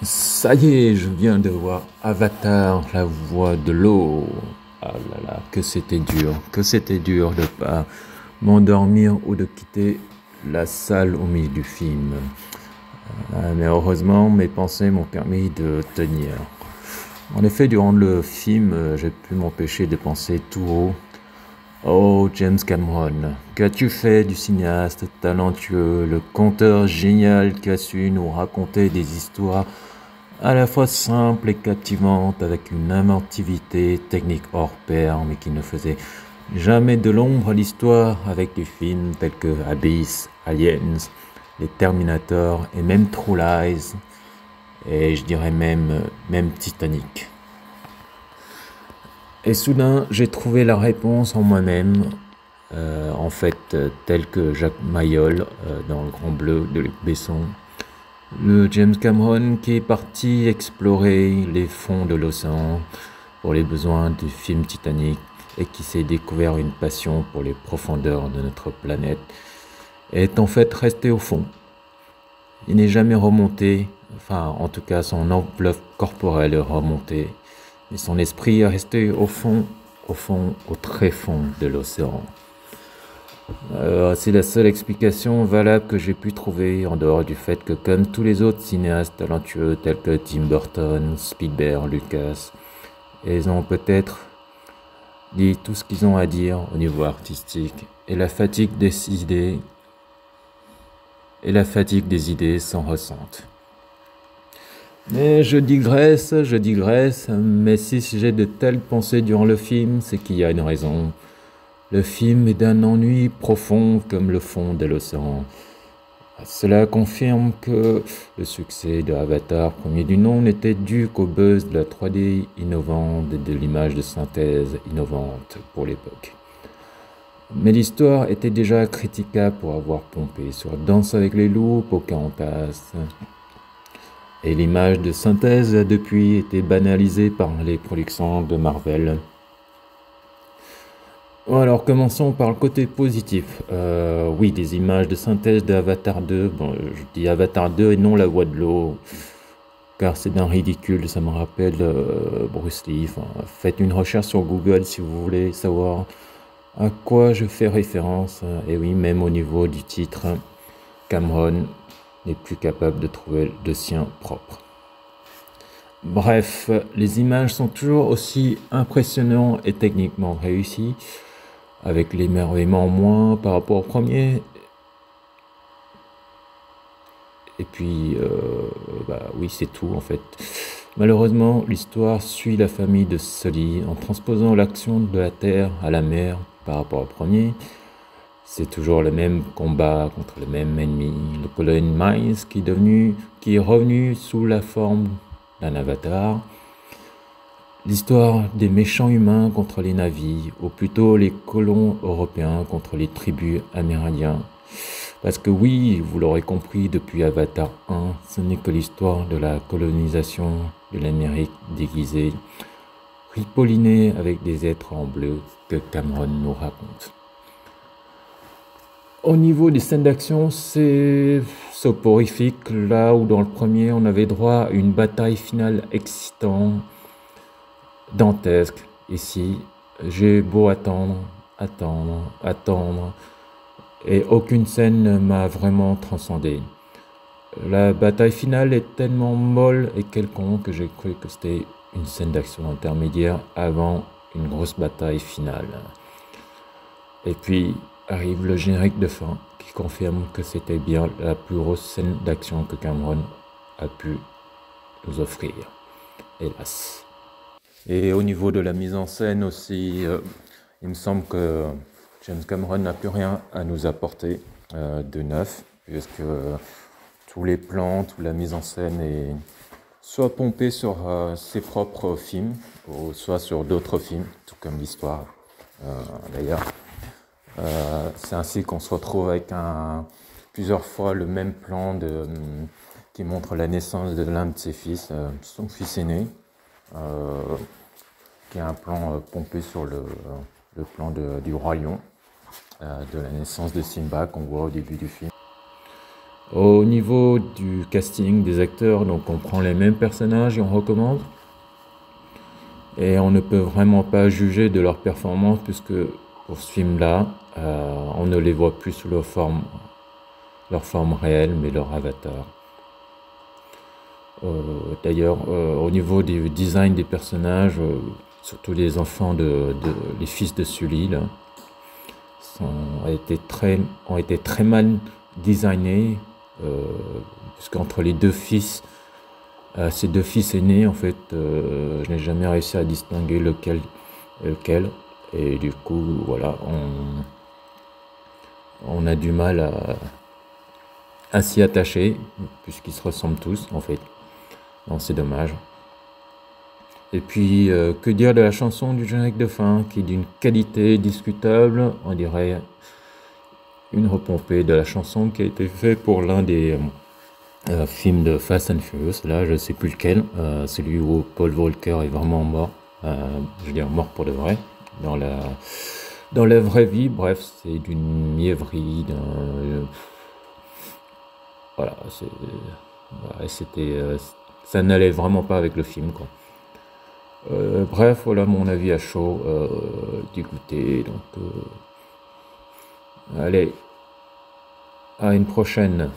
Ça y est, je viens de voir Avatar, la voix de l'eau. Ah là là, que c'était dur de pas m'endormir ou de quitter la salle au milieu du film. Mais heureusement, mes pensées m'ont permis de tenir. En effet, durant le film, j'ai pu m'empêcher de penser tout haut. Oh, James Cameron, qu'as-tu fait du cinéaste talentueux, le conteur génial qui a su nous raconter des histoires à la fois simples et captivantes avec une inventivité technique hors pair, mais qui ne faisait jamais de l'ombre à l'histoire avec des films tels que Abyss, Aliens, les Terminator et même True Lies, et je dirais même Titanic. Et soudain, j'ai trouvé la réponse en moi-même, tel que Jacques Mayol dans Le Grand Bleu de Luc Besson. Le James Cameron qui est parti explorer les fonds de l'océan pour les besoins du film Titanic et qui s'est découvert une passion pour les profondeurs de notre planète est en fait resté au fond. Il n'est jamais remonté, enfin en tout cas son enveloppe corporelle est remontée, mais son esprit est resté au fond, au très fond de l'océan. C'est la seule explication valable que j'ai pu trouver, en dehors du fait que, comme tous les autres cinéastes talentueux tels que Tim Burton, Spielberg, Lucas, ils ont peut-être dit tout ce qu'ils ont à dire au niveau artistique, et la fatigue des idées s'en ressentent. Mais je digresse, mais si j'ai de telles pensées durant le film, c'est qu'il y a une raison. Le film est d'un ennui profond comme le fond de l'océan. Cela confirme que le succès de Avatar, premier du nom, n'était dû qu'au buzz de la 3D innovante et de l'image de synthèse innovante pour l'époque. Mais l'histoire était déjà critiquable pour avoir pompé sur Danse avec les loups, Pocahontas. Et l'image de synthèse a depuis été banalisée par les productions de Marvel. Alors commençons par le côté positif. Oui, des images de synthèse d'Avatar 2. Bon, je dis Avatar 2 et non La Voix de l'eau, car c'est d'un ridicule, ça me rappelle Bruce Lee. Enfin, faites une recherche sur Google si vous voulez savoir à quoi je fais référence. Et oui, même au niveau du titre, Cameron n'est plus capable de trouver de sien propre. Bref, les images sont toujours aussi impressionnantes et techniquement réussies, avec l'émerveillement moins par rapport au premier. Et puis, oui, c'est tout en fait. Malheureusement, l'histoire suit la famille de Sully en transposant l'action de la Terre à la mer par rapport au premier. C'est toujours le même combat contre le même ennemi, le colonel Miles qui est revenu sous la forme d'un avatar. L'histoire des méchants humains contre les navires, ou plutôt les colons européens contre les tribus amérindiens. Parce que oui, vous l'aurez compris depuis Avatar 1, ce n'est que l'histoire de la colonisation de l'Amérique déguisée, ripollinée avec des êtres en bleu que Cameron nous raconte. Au niveau des scènes d'action, c'est soporifique, là où dans le premier, on avait droit à une bataille finale excitante, dantesque. Ici, j'ai beau attendre, et aucune scène ne m'a vraiment transcendé. La bataille finale est tellement molle et quelconque que j'ai cru que c'était une scène d'action intermédiaire avant une grosse bataille finale. Et puis arrive le générique de fin qui confirme que c'était bien la plus grosse scène d'action que Cameron a pu nous offrir, hélas. Et au niveau de la mise en scène aussi, il me semble que James Cameron n'a plus rien à nous apporter de neuf, puisque tous les plans, toute la mise en scène est soit pompée sur ses propres films, ou soit sur d'autres films, tout comme l'histoire d'ailleurs. C'est ainsi qu'on se retrouve avec plusieurs fois le même plan qui montre la naissance de l'un de ses fils, son fils aîné, qui est un plan pompé sur le plan du roi lion, de la naissance de Simba qu'on voit au début du film. Au niveau du casting des acteurs, donc on prend les mêmes personnages et on recommande. Et on ne peut vraiment pas juger de leur performance puisque pour ce film-là, on ne les voit plus sous leur forme réelle, mais leur avatar. D'ailleurs, au niveau du design des personnages, surtout les enfants les fils de Sully, là, ont été très mal designés, puisqu'entre les deux fils, ces deux fils aînés, en fait, je n'ai jamais réussi à distinguer lequel est lequel, et du coup, voilà, on a du mal à s'y attacher, puisqu'ils se ressemblent tous, en fait. Non, c'est dommage. Et puis, que dire de la chanson du générique de fin, qui est d'une qualité discutable, on dirait une repompée de la chanson qui a été faite pour l'un des films de Fast and Furious, là je sais plus lequel, celui où Paul Walker est vraiment mort, je veux dire mort pour de vrai, dans la vraie vie, bref, c'est d'une mièvrerie, voilà, c'était, ça n'allait vraiment pas avec le film, quoi. Bref, voilà mon avis à chaud, dégoûté, donc allez, à une prochaine.